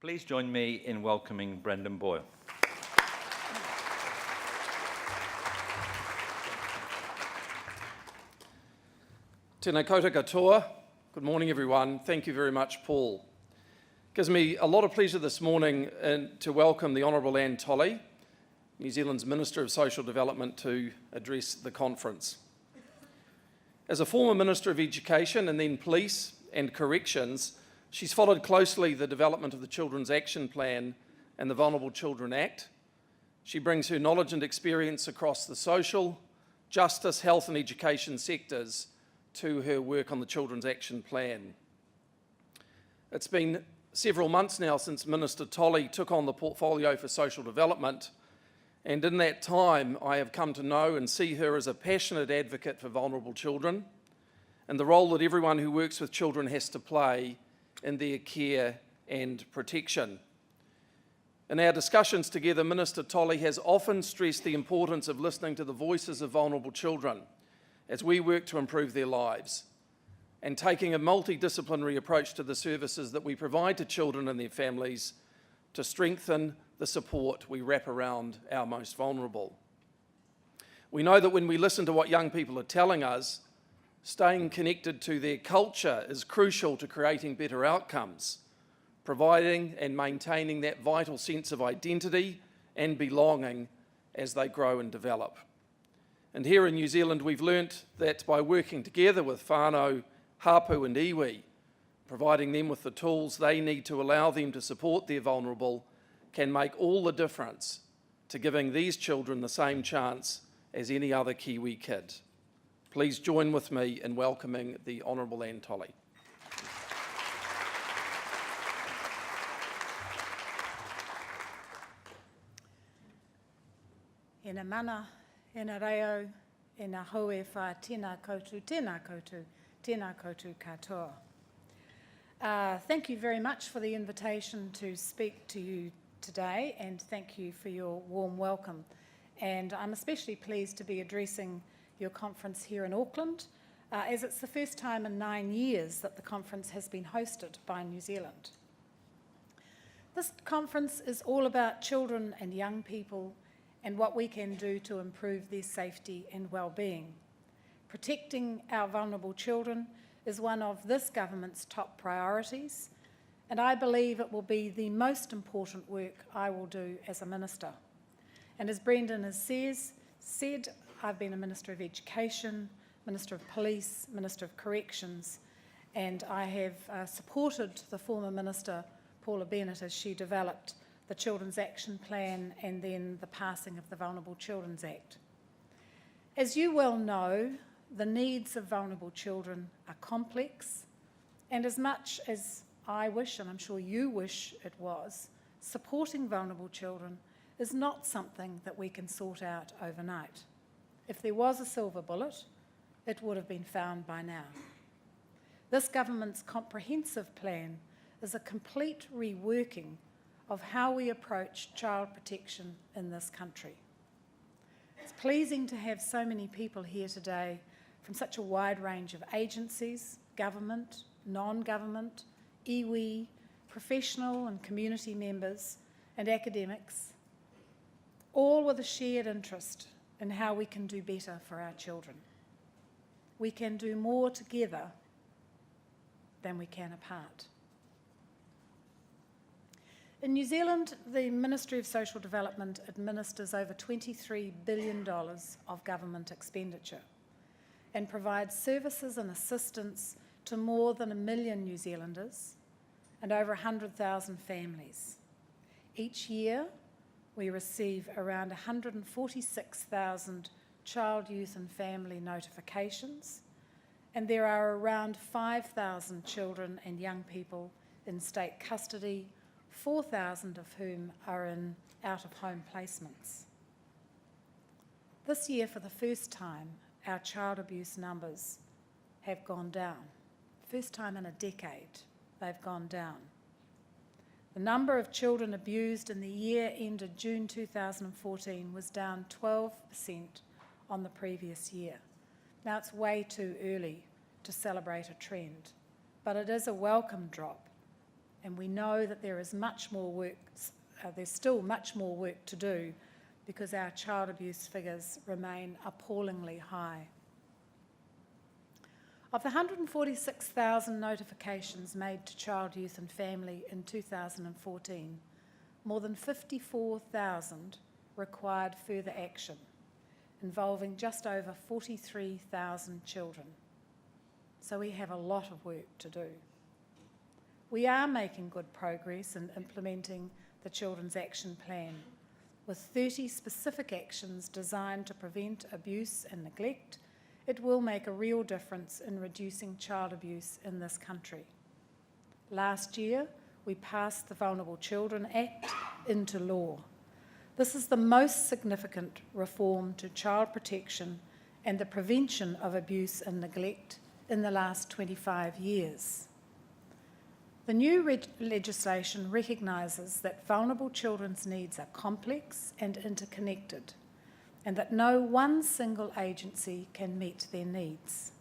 Please join me in welcoming Brendan Boyle. Tēnā koutou katoa. Good morning, everyone. Thank you very much, Paul. It gives me a lot of pleasure this morning to welcome the Honourable Tolley, New Zealand's Minister of Social Development, to address the conference. As a former Minister of Education and then Police and Corrections, she's followed closely the development of the Children's Action Plan and the Vulnerable Children Act. She brings her knowledge and experience across the social, justice, health and education sectors to her work on the Children's Action Plan. It's been several months now since Minister Tolley took on the portfolio for social development, and in that time I have come to know and see her as a passionate advocate for vulnerable children and the role that everyone who works with children has to play in their care and protection. In our discussions together, Minister Tolley has often stressed the importance of listening to the voices of vulnerable children as we work to improve their lives, and taking a multidisciplinary approach to the services that we provide to children and their families to strengthen the support we wrap around our most vulnerable. We know that when we listen to what young people are telling us, staying connected to their culture is crucial to creating better outcomes, providing and maintaining that vital sense of identity and belonging as they grow and develop. And here in New Zealand, we've learnt that by working together with whānau, hapu and iwi, providing them with the tools they need to allow them to support their vulnerable, can make all the difference to giving these children the same chance as any other Kiwi kid. Please join with me in welcoming the Honourable Tolley. Ena mana, ena reo, ena hoe wha tēnā koutou, tēnā koutou, tēnā koutou katoa. Thank you very much for the invitation to speak to you today, and thank you for your warm welcome. And I'm especially pleased to be addressing your conference here in Auckland, as it's the first time in 9 years that the conference has been hosted by New Zealand. This conference is all about children and young people and what we can do to improve their safety and well-being. Protecting our vulnerable children is one of this government's top priorities, and I believe it will be the most important work I will do as a minister. And as Brendan has said, I've been a Minister of Education, Minister of Police, Minister of Corrections, and I have supported the former Minister, Paula Bennett, as she developed the Children's Action Plan and then the passing of the Vulnerable Children's Act. As you well know, the needs of vulnerable children are complex, and as much as I wish, and I'm sure you wish it was, supporting vulnerable children is not something that we can sort out overnight. If there was a silver bullet, it would have been found by now. This government's comprehensive plan is a complete reworking of how we approach child protection in this country. It's pleasing to have so many people here today from such a wide range of agencies, government, non-government, iwi, professional and community members, and academics, all with a shared interest in how we can do better for our children. We can do more together than we can apart. In New Zealand, the Ministry of Social Development administers over $23 billion of government expenditure and provides services and assistance to more than 1 million New Zealanders and over 100,000 families. Each year, we receive around 146,000 child, youth and family notifications, and there are around 5,000 children and young people in state custody, 4,000 of whom are in out-of-home placements. This year, for the first time, our child abuse numbers have gone down. First time in a decade, they've gone down. The number of children abused in the year ended June 2014 was down 12% on the previous year. Now, it's way too early to celebrate a trend, but it is a welcome drop, And we know that there is much more work, there's still much more work to do because our child abuse figures remain appallingly high. Of the 146,000 notifications made to Child, Youth and Family in 2014, more than 54,000 required further action, involving just over 43,000 children. So we have a lot of work to do. We are making good progress in implementing the Children's Action Plan, with 30 specific actions designed to prevent abuse and neglect. It will make a real difference in reducing child abuse in this country. Last year, we passed the Vulnerable Children Act into law. This is the most significant reform to child protection and the prevention of abuse and neglect in the last 25 years. The new legislation recognises that vulnerable children's needs are complex and interconnected, and that no one single agency can meet their needs.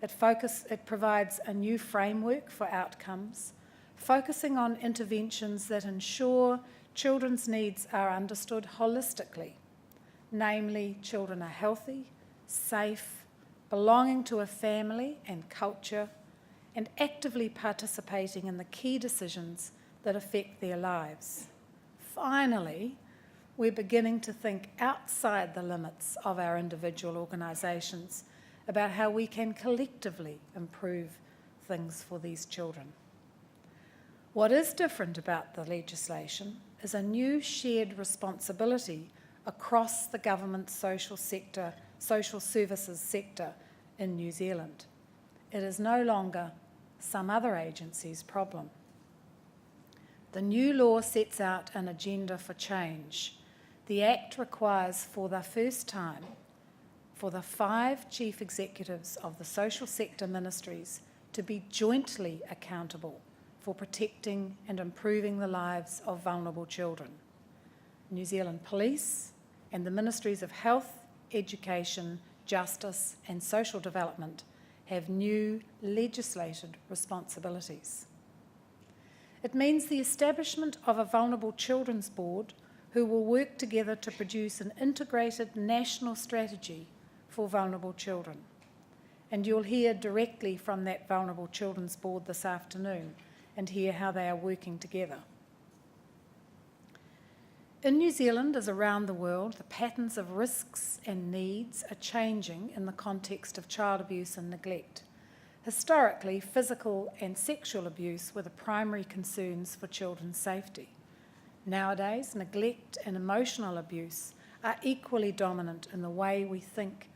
It provides a new framework for outcomes, focusing on interventions that ensure children's needs are understood holistically, namely children are healthy, safe, belonging to a family and culture, and actively participating in the key decisions that affect their lives. Finally, we're beginning to think outside the limits of our individual organisations about how we can collectively improve things for these children. What is different about the legislation is a new shared responsibility across the government social services sector in New Zealand. It is no longer some other agency's problem. The new law sets out an agenda for change. The Act requires for the first time for the 5 chief executives of the social sector ministries to be jointly accountable for protecting and improving the lives of vulnerable children. New Zealand Police and the Ministries of Health, Education, Justice and Social Development have new legislated responsibilities. It means the establishment of a Vulnerable Children's Board who will work together to produce an integrated national strategy for vulnerable children. And you'll hear directly from that Vulnerable Children's Board this afternoon and hear how they are working together. In New Zealand, as around the world, the patterns of risks and needs are changing in the context of child abuse and neglect. Historically, physical and sexual abuse were the primary concerns for children's safety. Nowadays, neglect and emotional abuse are equally dominant in the way we think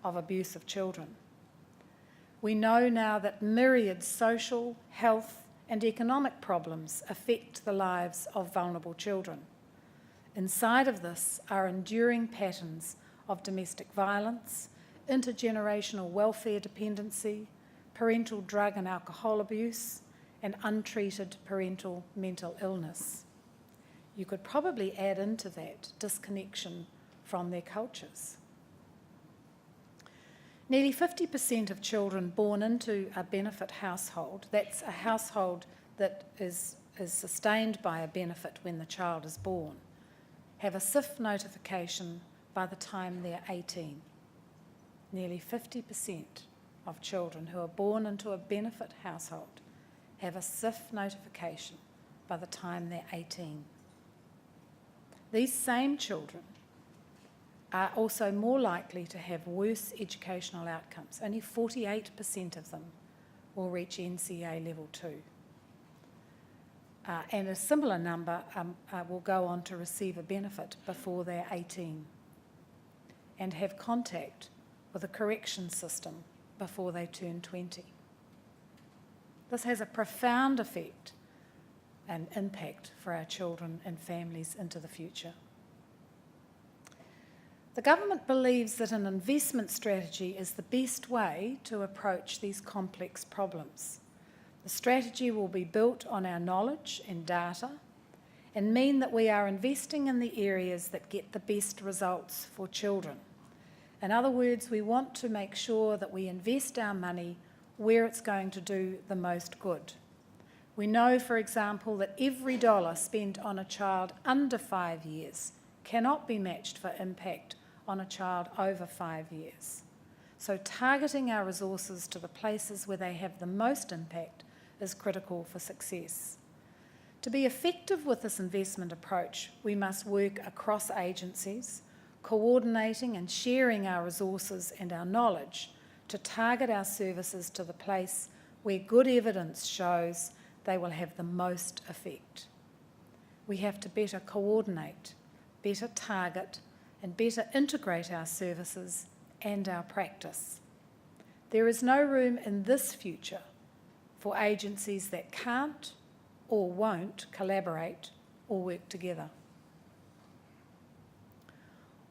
of abuse of children. We know now that myriad social, health, and economic problems affect the lives of vulnerable children. Inside of this are enduring patterns of domestic violence, intergenerational welfare dependency, parental drug and alcohol abuse, and untreated parental mental illness. You could probably add into that disconnection from their cultures. Nearly 50% of children born into a benefit household, that's a household that is sustained by a benefit when the child is born, have a SIF notification by the time they're 18. Nearly 50% of children who are born into a benefit household have a SIF notification by the time they're 18. These same children are also more likely to have worse educational outcomes. Only 48% of them will reach NCA level 2. And a similar number will go on to receive a benefit before they're 18 and have contact with a correction system before they turn 20. This has a profound effect and impact for our children and families into the future. The government believes that an investment strategy is the best way to approach these complex problems. The strategy will be built on our knowledge and data and mean that we are investing in the areas that get the best results for children. In other words, we want to make sure that we invest our money where it's going to do the most good. We know, for example, that every dollar spent on a child under 5 years cannot be matched for impact on a child over 5 years. So targeting our resources to the places where they have the most impact is critical for success. To be effective with this investment approach, we must work across agencies, coordinating and sharing our resources and our knowledge to target our services to the place where good evidence shows they will have the most effect. We have to better coordinate, better target, and better integrate our services and our practice. There is no room in this future for agencies that can't or won't collaborate or work together.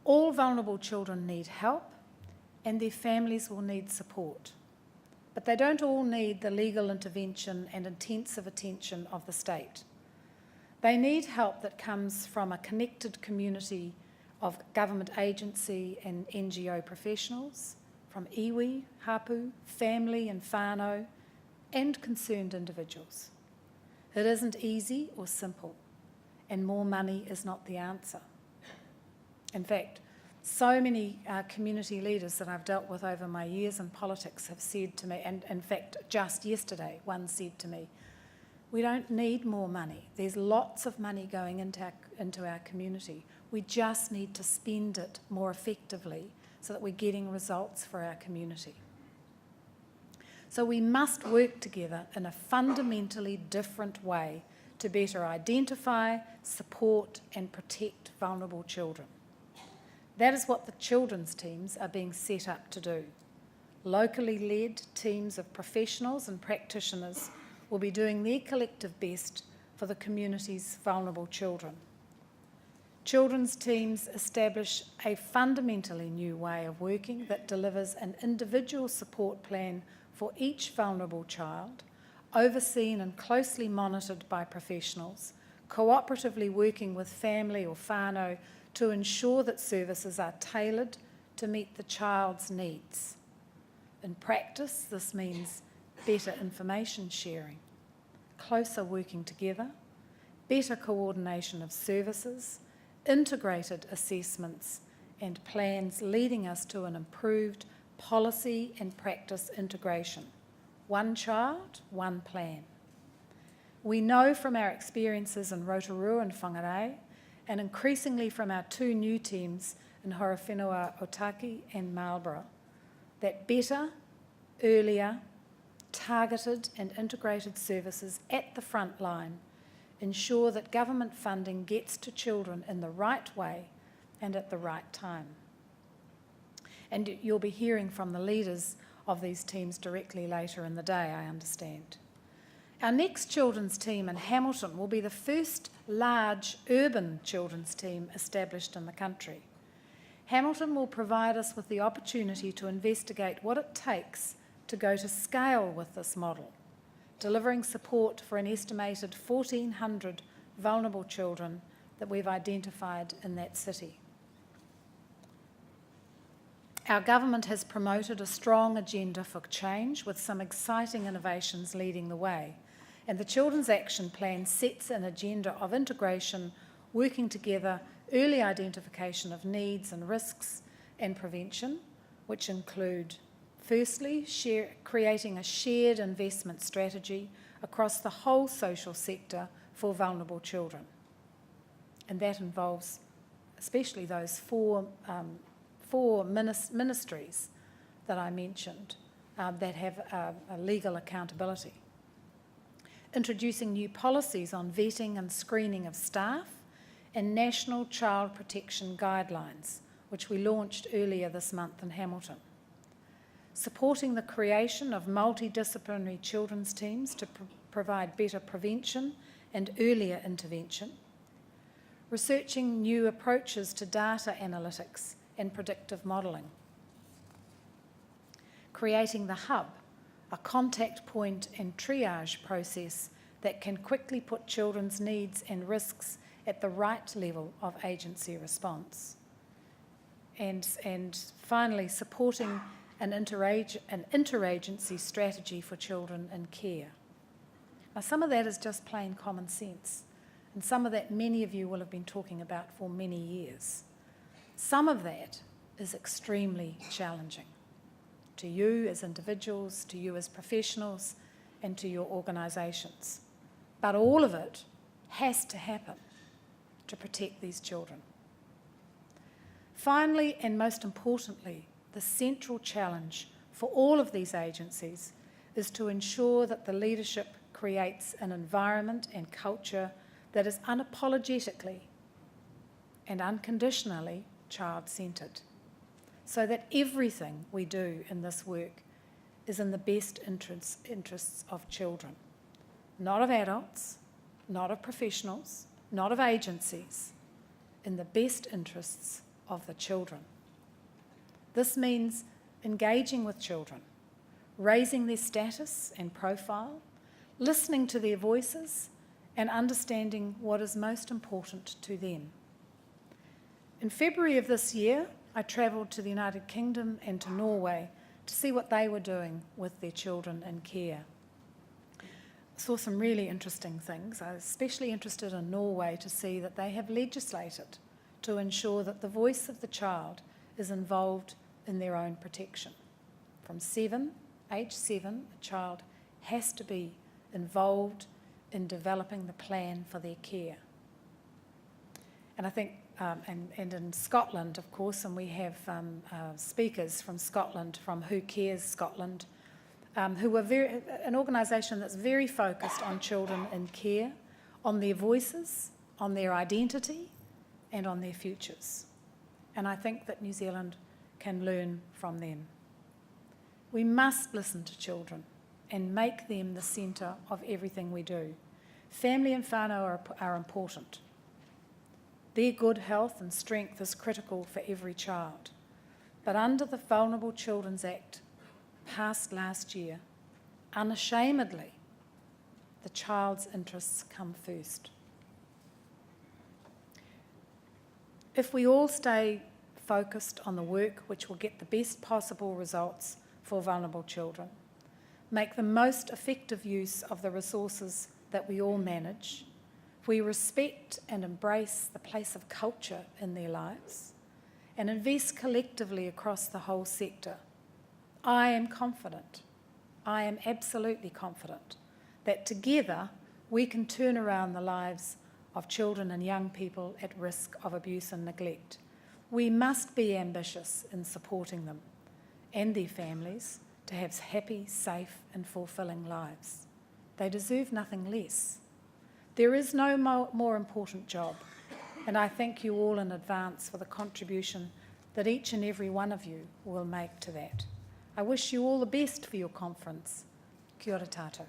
All vulnerable children need help, and their families will need support. But they don't all need the legal intervention and intensive attention of the state. They need help that comes from a connected community of government agency and NGO professionals, from iwi, hapu, family and whānau, and concerned individuals. It isn't easy or simple, and more money is not the answer. In fact, so many community leaders that I've dealt with over my years in politics have said to me, and in fact just yesterday one said to me, we don't need more money. There's lots of money going into our community. We just need to spend it more effectively so that we're getting results for our community. So we must work together in a fundamentally different way to better identify, support and protect vulnerable children. That is what the children's teams are being set up to do. Locally led teams of professionals and practitioners will be doing their collective best for the community's vulnerable children. Children's teams establish a fundamentally new way of working that delivers an individual support plan for each vulnerable child, overseen and closely monitored by professionals, cooperatively working with family or whānau to ensure that services are tailored to meet the child's needs. In practice, this means better information sharing, closer working together, better coordination of services, integrated assessments and plans leading us to an improved policy and practice integration. One child, one plan. We know from our experiences in Rotorua and Whangarei, and increasingly from our two new teams in Horowhenua Otaki and Marlborough, that better, earlier, targeted and integrated services at the front line ensure that government funding gets to children in the right way and at the right time. And you'll be hearing from the leaders of these teams directly later in the day, I understand. Our next children's team in Hamilton will be the first large urban children's team established in the country. Hamilton will provide us with the opportunity to investigate what it takes to go to scale with this model, delivering support for an estimated 1,400 vulnerable children that we've identified in that city. Our government has promoted a strong agenda for change with some exciting innovations leading the way, and the Children's Action Plan sets an agenda of integration, working together, early identification of needs and risks, and prevention, which include, firstly, creating a shared investment strategy across the whole social sector for vulnerable children. And that involves especially those four ministries that I mentioned that have a legal accountability. Introducing new policies on vetting and screening of staff and national child protection guidelines, which we launched earlier this month in Hamilton. Supporting the creation of multidisciplinary children's teams to provide better prevention and earlier intervention. Researching new approaches to data analytics and predictive modelling. Creating the hub, a contact point and triage process that can quickly put children's needs and risks at the right level of agency response. And finally, supporting an interagency strategy for children in care. Now, some of that is just plain common sense, and some of that many of you will have been talking about for many years. Some of that is extremely challenging to you as individuals, to you as professionals, and to your organisations. But all of it has to happen to protect these children. Finally, and most importantly, the central challenge for all of these agencies is to ensure that the leadership creates an environment and culture that is unapologetically and unconditionally child-centred, so that everything we do in this work is in the best interests of children, not of adults, not of professionals, not of agencies, in the best interests of the children. This means engaging with children, raising their status and profile, listening to their voices, and understanding what is most important to them. In February of this year, I travelled to the United Kingdom and to Norway to see what they were doing with their children in care. I saw some really interesting things. I was especially interested in Norway to see that they have legislated to ensure that the voice of the child is involved in their own protection. From age 7, a child has to be involved in developing the plan for their care. And I think, and in Scotland, of course, and we have speakers from Scotland, from Who Cares Scotland, who are an organisation that's very focused on children in care, on their voices, on their identity, and on their futures. And I think that New Zealand can learn from them. We must listen to children and make them the centre of everything we do. Family and whānau are important. Their good health and strength is critical for every child. But under the Vulnerable Children's Act, passed last year, unashamedly, the child's interests come first. If we all stay focused on the work which will get the best possible results for vulnerable children, make the most effective use of the resources that we all manage, if we respect and embrace the place of culture in their lives, and invest collectively across the whole sector, I am confident, I am absolutely confident, that together we can turn around the lives of children and young people at risk of abuse and neglect. We must be ambitious in supporting them and their families to have happy, safe and fulfilling lives. They deserve nothing less. There is no more important job, and I thank you all in advance for the contribution that each and every one of you will make to that. I wish you all the best for your conference. Kia ora tātou.